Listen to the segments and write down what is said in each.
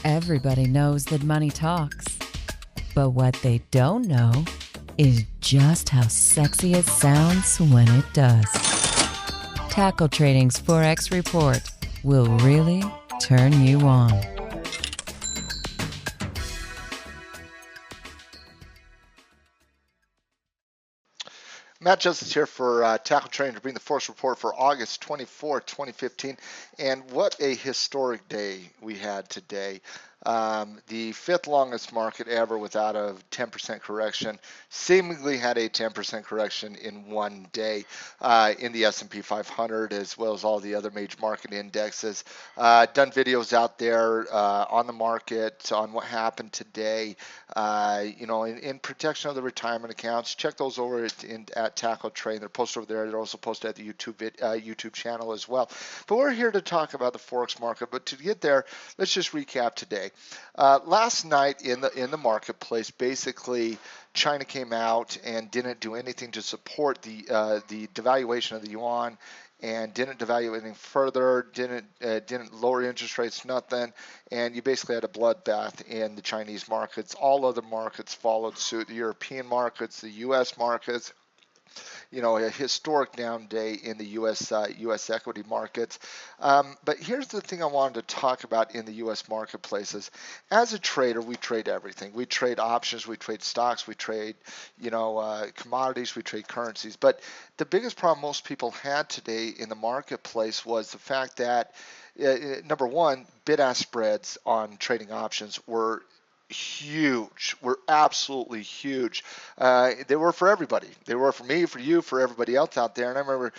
Everybody knows that money talks. But what they don't know is just how sexy it sounds when it does. Tackle Trading's Forex Report will really turn you on. Matt Justice here for Tackle Trading to bring the Forex Report for August 24, 2015. And what a historic day we had today. The fifth longest market ever without a 10% correction seemingly had a 10% correction in one day in the S&P 500 as well as all the other major market indexes. Done videos out there on the market on what happened today. In protection of the retirement accounts. Check those over at Tackle Trade. They're posted over there. They're also posted at the YouTube channel as well. But we're here to talk about the Forex market. But to get there, let's just recap today. Last night in the marketplace, basically China came out and didn't do anything to support the devaluation of the yuan, and didn't devalue anything further, didn't lower interest rates, nothing, and you basically had a bloodbath in the Chinese markets. All other markets followed suit, the European markets, the U.S. markets. A historic down day in the U.S. equity markets. But here's the thing I wanted to talk about in the U.S. marketplaces. As a trader, we trade everything. We trade options, we trade stocks, we trade, commodities, we trade currencies. But the biggest problem most people had today in the marketplace was the fact that, number one, bid-ask spreads on trading options were huge. Were absolutely huge. They were for everybody. They were for me, for you, for everybody else out there. And I remember,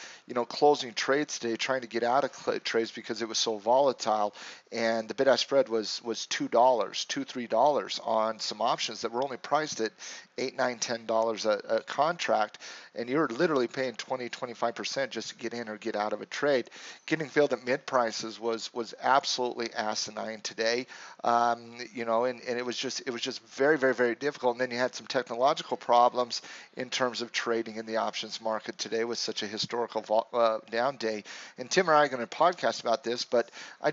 closing trades today, trying to get out of trades because it was so volatile. And the bid-ask spread was $2, $3 on some options that were only priced at $8, $9, $10 a contract. And you were literally paying 20, 25% just to get in or get out of a trade. Getting filled at mid prices was absolutely asinine today. And it was just very, very, very difficult. And then you had some technological problems in terms of trading in the options market today with such a historical down day. And Tim and I are going to podcast about this, but I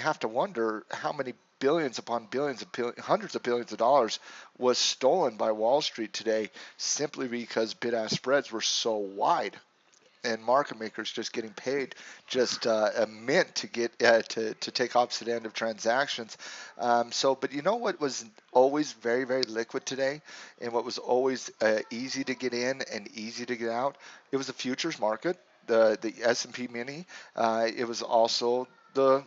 have to wonder how many billions upon billions hundreds of billions of dollars was stolen by Wall Street today simply because bid-ask spreads were so wide. And market makers just getting paid just a mint to get to take opposite end of transactions. But you know what was always very, very liquid today, and what was always easy to get in and easy to get out? It was the futures market, the S&P mini. It was also the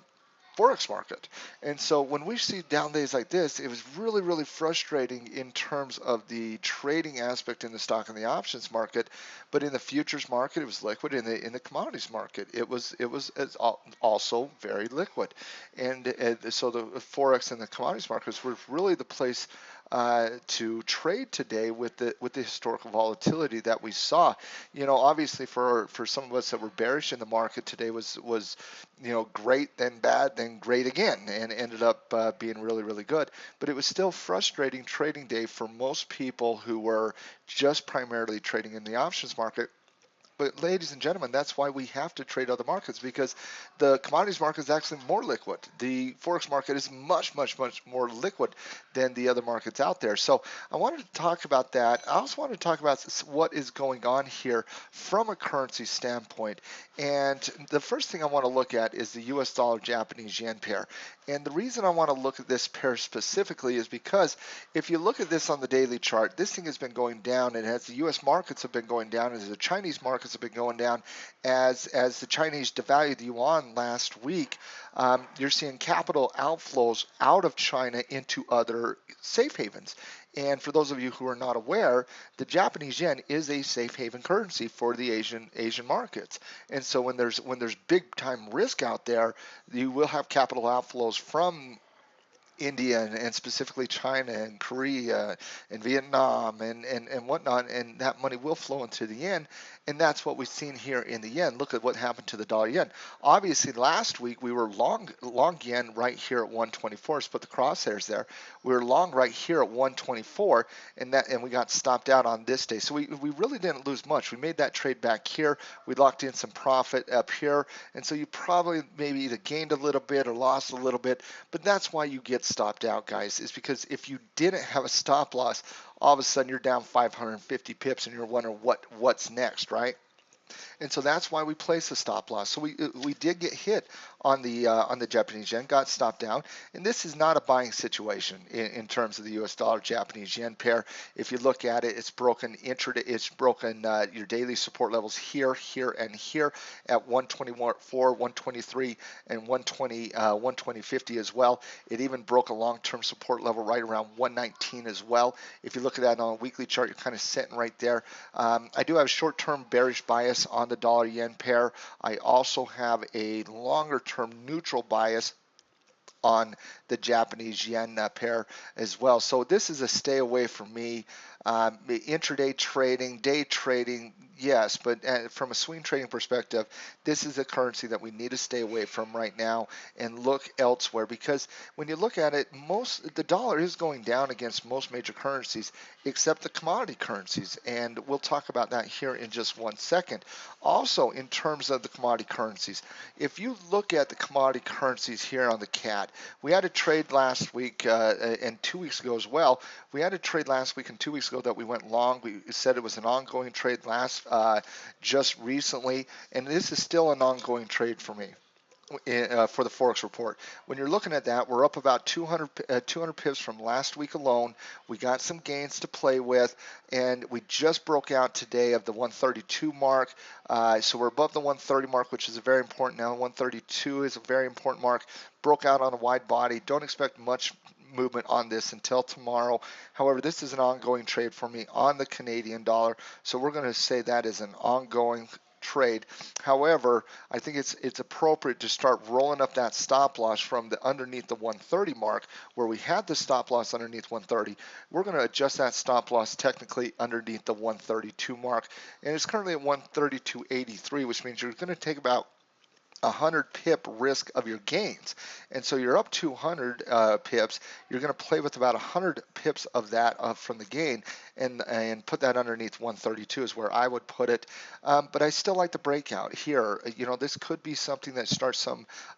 Forex market. And so when we see down days like this, it was really, really frustrating in terms of the trading aspect in the stock and the options market. But in the futures market, it was liquid. In the commodities market, it was also very liquid. And so the Forex and the commodities markets were really the place to trade today with the historical volatility that we saw. Obviously for some of us that were bearish in the market today was great, then bad, then great again, and ended up being really, really good. But it was still frustrating trading day for most people who were just primarily trading in the options market. But ladies and gentlemen, that's why we have to trade other markets, because the commodities market is actually more liquid. The Forex market is much, much, much more liquid than the other markets out there. So I wanted to talk about that. I also wanted to talk about what is going on here from a currency standpoint. And the first thing I want to look at is the US dollar Japanese yen pair. And the reason I want to look at this pair specifically is because if you look at this on the daily chart, this thing has been going down, and as the US markets have been going down, as the Chinese markets have been going down, as the Chinese devalued the yuan last week, you're seeing capital outflows out of China into other safe havens. And for those of you who are not aware, the Japanese yen is a safe haven currency for the Asian markets. And so when there's big time risk out there, you will have capital outflows from India and specifically China and Korea and Vietnam and whatnot, and that money will flow into the yen, and that's what we've seen here in the yen. Look at what happened to the dollar yen. Obviously, last week we were long yen right here at 124. Let's put the crosshairs there. We were long right here at 124, and we got stopped out on this day. So we really didn't lose much. We made that trade back here. We locked in some profit up here, and so you probably maybe either gained a little bit or lost a little bit, but that's why you get stopped out, guys, is because if you didn't have a stop loss, all of a sudden you're down 550 pips and you're wondering what's next, right? And so that's why we placed a stop loss. So we did get hit on the Japanese yen, got stopped down, and this is not a buying situation in terms of the U.S. dollar Japanese yen pair. If you look at it, it's broken intraday, it's broken your daily support levels here, here, and here at 124, 123, and 120, 120.50 as well. It even broke a long-term support level right around 119 as well. If you look at that on a weekly chart, you're kind of sitting right there. I do have a short-term bearish bias on the dollar yen pair. I also have a longer term neutral bias on the Japanese yen pair as well. So this is a stay away from me. Intraday trading, day trading, yes, but from a swing trading perspective, this is a currency that we need to stay away from right now and look elsewhere, because when you look at it, the dollar is going down against most major currencies except the commodity currencies, and we'll talk about that here in just 1 second. Also, in terms of the commodity currencies, if you look at the commodity currencies here on the CAD, we had a trade last week and 2 weeks ago as well. We had a trade last week and 2 weeks ago that we went long. We said it was an ongoing trade just recently, and this is still an ongoing trade for me. For the Forex Report. When you're looking at that, we're up about 200 pips from last week alone. We got some gains to play with, and we just broke out today of the 132 mark. So we're above the 130 mark, which is a very important now. 132 is a very important mark. Broke out on a wide body. Don't expect much movement on this until tomorrow. However, this is an ongoing trade for me on the Canadian dollar, so we're going to say that is an ongoing trade. However, I think it's appropriate to start rolling up that stop loss from the underneath the 130 mark, where we had the stop loss underneath 130. We're going to adjust that stop loss technically underneath the 132 mark, and it's currently at 132.83, which means you're going to take about 100 pip risk of your gains. And so you're up 200 pips. You're going to play with about 100 pips of that from the gain, and put that underneath 132 is where I would put it. But I still like the breakout here. You know, this could be something that starts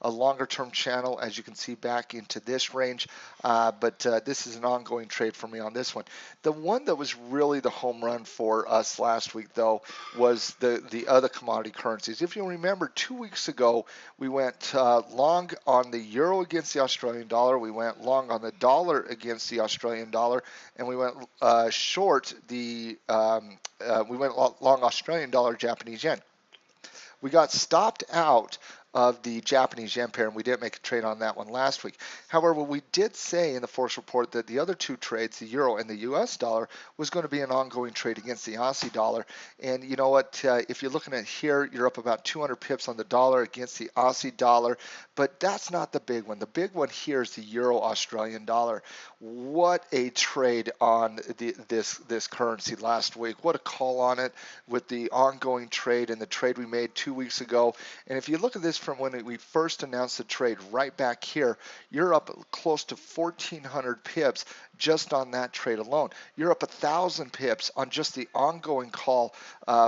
a longer term channel, as you can see, back into this range. But this is an ongoing trade for me on this one. The one that was really the home run for us last week, though, was the other commodity currencies. If you remember, 2 weeks ago, we went long on the euro against the Australian dollar. We went long on the dollar against the Australian dollar, and we went short we went long Australian dollar, Japanese yen. We got stopped out of the Japanese yen pair, and we didn't make a trade on that one last week. However, we did say in the Forex Report that the other two trades, the euro and the US dollar, was going to be an ongoing trade against the Aussie dollar. And you know what? If you're looking at here, you're up about 200 pips on the dollar against the Aussie dollar, but that's not the big one. The big one here is the euro Australian dollar. What a trade on this currency last week. What a call on it with the ongoing trade and the trade we made 2 weeks ago. And if you look at this from when we first announced the trade right back here, you're up close to 1,400 pips just on that trade alone. You're up 1,000 pips on just the ongoing call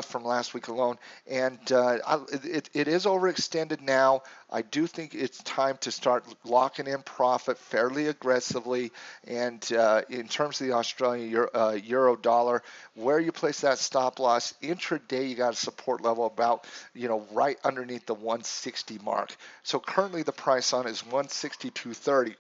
from last week alone. And it is overextended now. I do think it's time to start locking in profit fairly aggressively. And in terms of the Australian euro dollar, where you place that stop loss intraday, you got a support level about, right underneath the 160 mark. So currently the price on it is 162.30.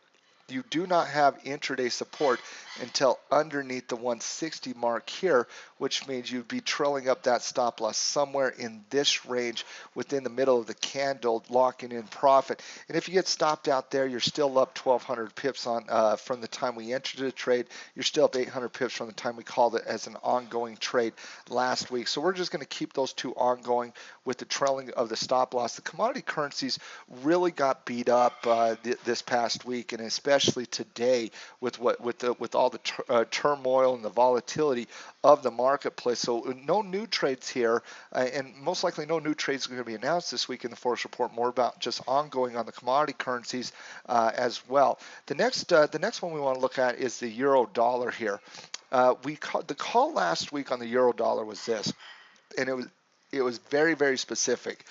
You do not have intraday support until underneath the 160 mark here, which means you'd be trailing up that stop loss somewhere in this range within the middle of the candle, locking in profit. And if you get stopped out there, you're still up 1,200 pips on from the time we entered the trade. You're still up 800 pips from the time we called it as an ongoing trade last week. So we're just going to keep those two ongoing with the trailing of the stop loss. The commodity currencies really got beat up this past week, and especially today with all the turmoil and the volatility of the marketplace. So no new trades here, and most likely no new trades are going to be announced this week in the Forex Report. More about just ongoing on the commodity currencies as well. The next one we want to look at is the euro dollar here. The call last week on the euro dollar was this, and it was very, very specific.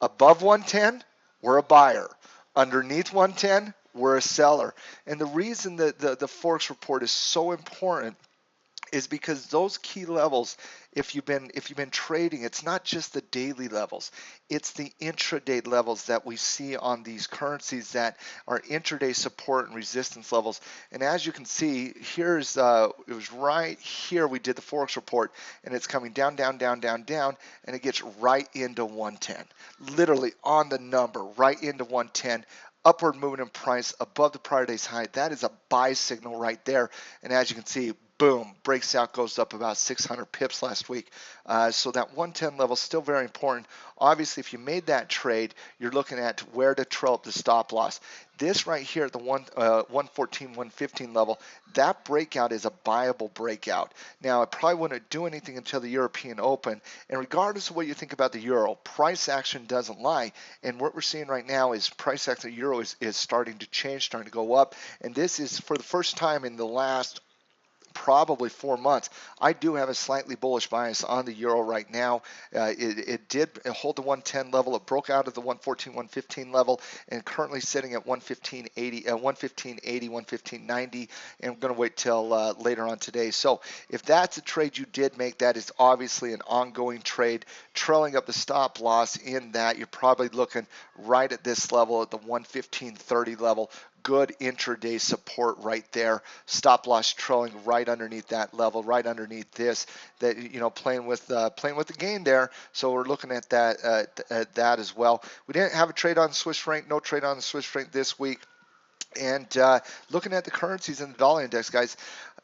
Above 110, we're a buyer. Underneath 110, we're a seller. And the reason that the Forex report is so important is because those key levels, if you've been trading, it's not just the daily levels, it's the intraday levels that we see on these currencies that are intraday support and resistance levels. And as you can see, here's it was right here we did the Forex report, and it's coming down, down, down, down, down, and it gets right into 110, literally on the number, right into 110. Upward movement in price above the prior day's high. That is a buy signal right there. And as you can see, boom, breaks out, goes up about 600 pips last week. So that 110 level is still very important. Obviously, if you made that trade, you're looking at where to trail up the stop loss. This right here at the 114, 115 level, that breakout is a buyable breakout. Now, I probably wouldn't do anything until the European Open. And regardless of what you think about the euro, price action doesn't lie. And what we're seeing right now is price action of the euro is starting to change, starting to go up. And this is for the first time in the last probably 4 months. I do have a slightly bullish bias on the euro right now. It did hold the 110 level. It broke out of the 114, 115 level, and currently sitting at 115.80, 115.80, 115.90. And I'm going to wait till later on today. So if that's a trade you did make, that is obviously an ongoing trade. Trailing up the stop loss in that, you're probably looking right at this level, at the 115.30 level. Good intraday support right there. Stop loss trailing right underneath that level, right underneath this. That playing with the gain there. So we're looking at that as well. We didn't have a trade on the Swiss franc. No trade on the Swiss franc this week. And looking at the currencies and the dollar index, guys,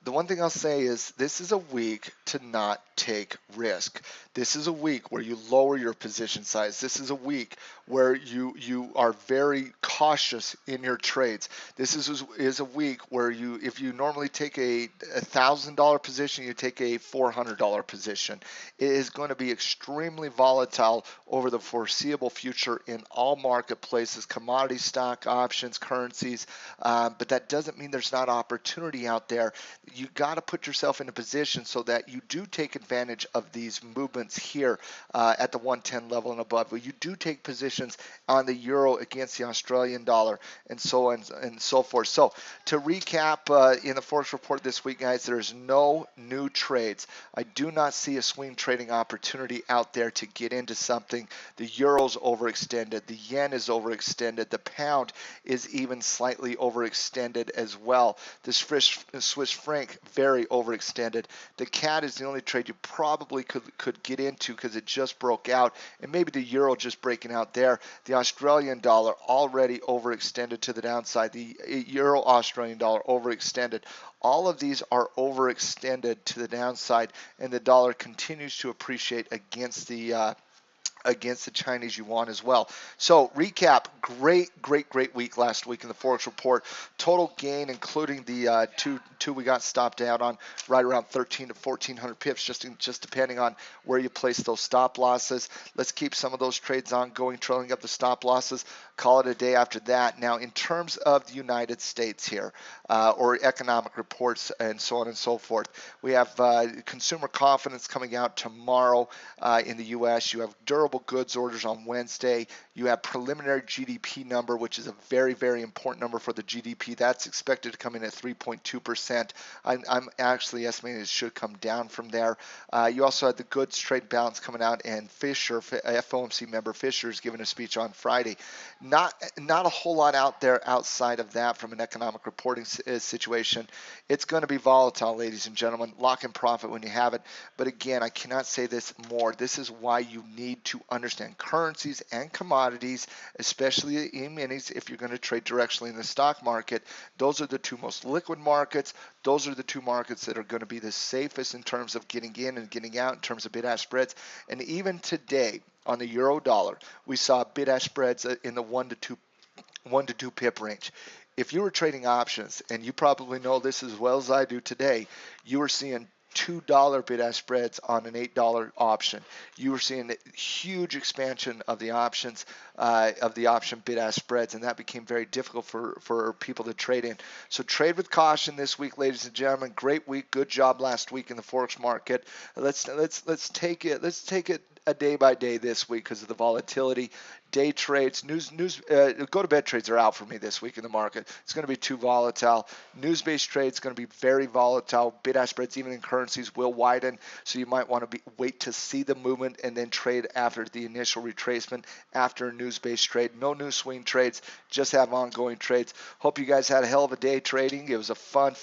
the one thing I'll say is this is a week to not take risk. This is a week where you lower your position size. This is a week where you are very cautious in your trades. This is a week where if you normally take a $1,000 position, you take a $400 position. It is going to be extremely volatile over the foreseeable future in all marketplaces, commodity, stock, options, currencies. But that doesn't mean there's not opportunity out there. You got to put yourself in a position so that you do take advantage of these movements here at the 110 level and above. But you do take positions on the euro against the Australian dollar and so on and so forth. So to recap, in the Forex report this week, guys, there's no new trades. I do not see a swing trading opportunity out there to get into something. The euro's overextended. The yen is overextended. The pound is even slightly overextended as well. The Swiss franc, very overextended. The CAD is the only trade you probably could get into because it just broke out, and maybe the euro just breaking out there. The Australian dollar already overextended to the downside. The euro Australian dollar overextended. All of these are overextended to the downside, and the dollar continues to appreciate against the Chinese yuan as well. So recap, great week last week in the Forex report. Total gain, including the two we got stopped out on, right around 13 to 1400 pips, just depending on where you place those stop losses. Let's keep some of those trades ongoing, trailing up the stop losses. Call it a day after that. Now, in terms of the United States here, or economic reports and so on and so forth, we have consumer confidence coming out tomorrow in the U.S. You have durable goods orders on Wednesday. You have preliminary GDP number, which is a very, very important number for the GDP. That's expected to come in at 3.2%. I'm actually estimating it should come down from there. You also had the goods trade balance coming out, and Fisher, FOMC member Fisher, is giving a speech on Friday. Not a whole lot out there outside of that from an economic reporting situation. It's going to be volatile, ladies and gentlemen. Lock in profit when you have it. But again, I cannot say this more. This is why you need to understand currencies and commodities, especially E-minis, if you're going to trade directionally in the stock market. Those are the two most liquid markets. Those are the two markets that are going to be the safest in terms of getting in and getting out in terms of bid-ask spreads. And even today, on the euro dollar, we saw bid-ask spreads in the 1 to 2 pip range. If you were trading options, and you probably know this as well as I do today, you were seeing $2 bid-ask spreads on an $8 option. You were seeing a huge expansion of the options, of the option bid-ask spreads, and that became very difficult for people to trade in. So trade with caution this week, ladies and gentlemen. Great week, good job last week in the Forex market. Let's take it a day by day this week because of the volatility. day trades, go to bed trades are out for me this week in the market. It's going to be too volatile. News-based trades going to be very volatile. Bid-ask spreads, even in currencies, will widen. So you might want to wait to see the movement and then trade after the initial retracement after a news-based trade. No new swing trades, just have ongoing trades. Hope you guys had a hell of a day trading. It was a fun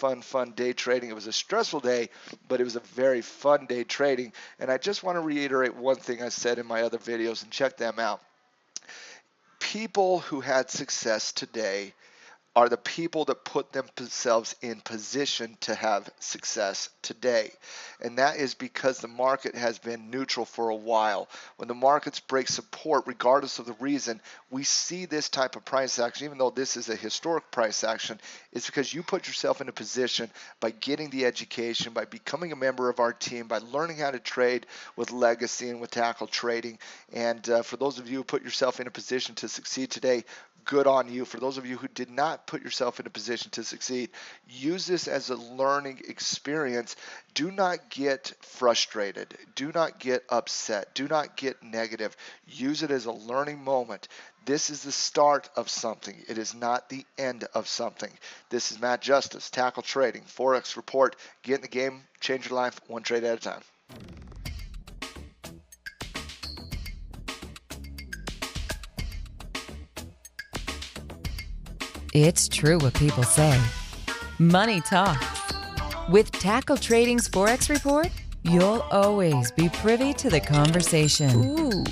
day trading. It was a stressful day, but it was a very fun day trading. And I just want to reiterate one thing I said in my other videos, and check them out. People who had success today are the people that put themselves in position to have success today. And that is because the market has been neutral for a while. When the markets break support, regardless of the reason, we see this type of price action, even though this is a historic price action, it's because you put yourself in a position by getting the education, by becoming a member of our team, by learning how to trade with Legacy and with Tackle Trading. And for those of you who put yourself in a position to succeed today, good on you. For those of you who did not put yourself in a position to succeed, use this as a learning experience. Do not get frustrated. Do not get upset. Do not get negative. Use it as a learning moment. This is the start of something. It is not the end of something. This is Matt Justice, Tackle Trading, Forex Report. Get in the game, change your life, one trade at a time. It's true what people say. Money talks. With Tackle Trading's Forex Report, you'll always be privy to the conversation. Ooh.